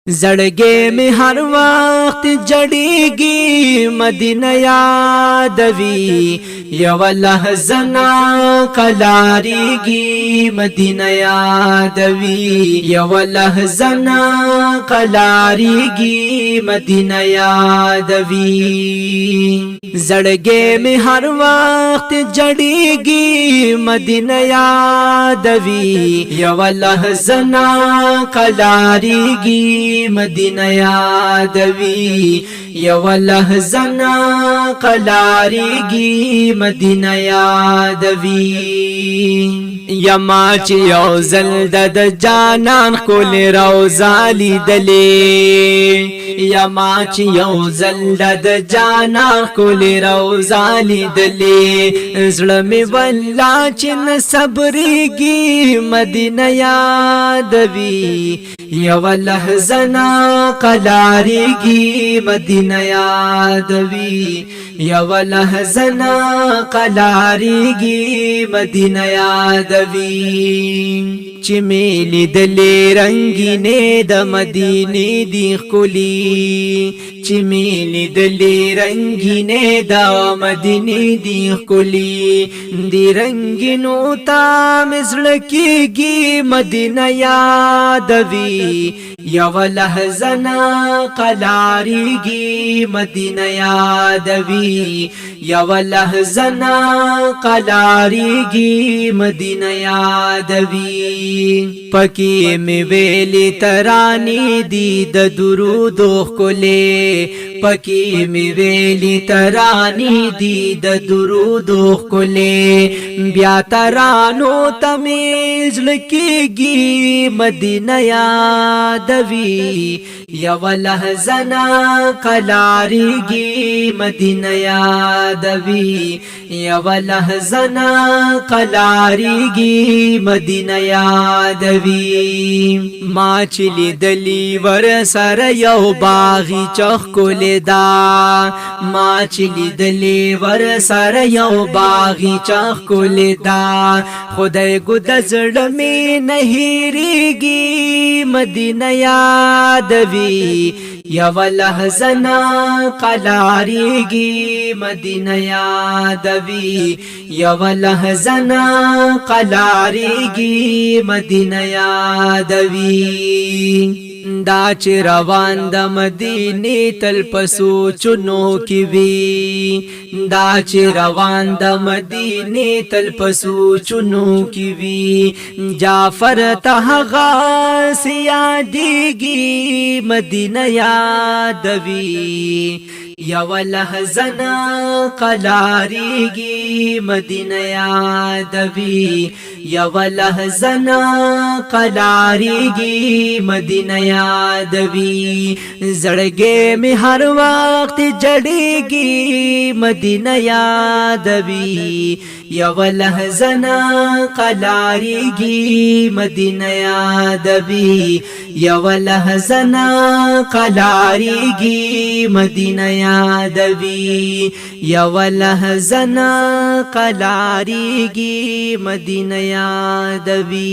زړګي می هر وخت جړېږي مدینه یادوي یو لحظه نا قلاریږي مدینه یادوي یو لحظه نا قلاریږي مدینه یادوي زړګي می هر وخت جړېږي مدینه یادوي یو لحظه نا قلاریږي مدینه یادوي یو لحظه نا قلاریږي مدینه یادوي یما چې یو زل د جانان کول روزا لیدلې یما چې یو زل د جانان کول روزا لیدلې زړه می والله چې صبرېږي مدینه یادوي یو لحظه نا قلاریږي مدینه یادوي یو لحظه نا قلاریږي مدینه یادوي چې میلی دلې رنگینه د مدینه دی خولي چې میلی دلې رنگینه د مدینه دی خولي دی رنگینو تا مزل کېږي مدینه یادوي یو لحظه نا قلاریږي مدینه یادوي یو لحظه نا قلاریږي مدینه یادوي پکی می ویلی ترانی دی د درود خله پکی می ویلی ترانی دی د درود خله بیا ترانو تمیز لکیږي مدینه یادوي یو لحظه نا قلاریږي مدینه یادوي یو لحظه نا قلاریږي مدینه یادوي ما چې لیدلی ور سره یو باغی چخ کولدا ما چې لیدلی ور سره یو باغی چخ کولدا خدای ګد زړه می نه هېریږي مدینه یادوي یو لحظه نا قلاریږي مدینه یادوي یو لحظه نا قلاریږي مدینه یادوي دا چې روان د مدینه تل پسو چونو کی وی دا چې روان د مدینه تل پسو چونو کی وی جعفر ته غاس یادېږي مدینه یادوي یو لحظه نا قلاریږي مدینه یادوي یو لحظه نا قلاریږي مدینه یادوي زړګي می هر وخت جړېږي مدینه یادوي یو لحظه نا قلاریږي مدینه یادوي یو لحظه نا قلاریږي مدینه یادوي یو لحظه نا قلاریږي مدینه یادوي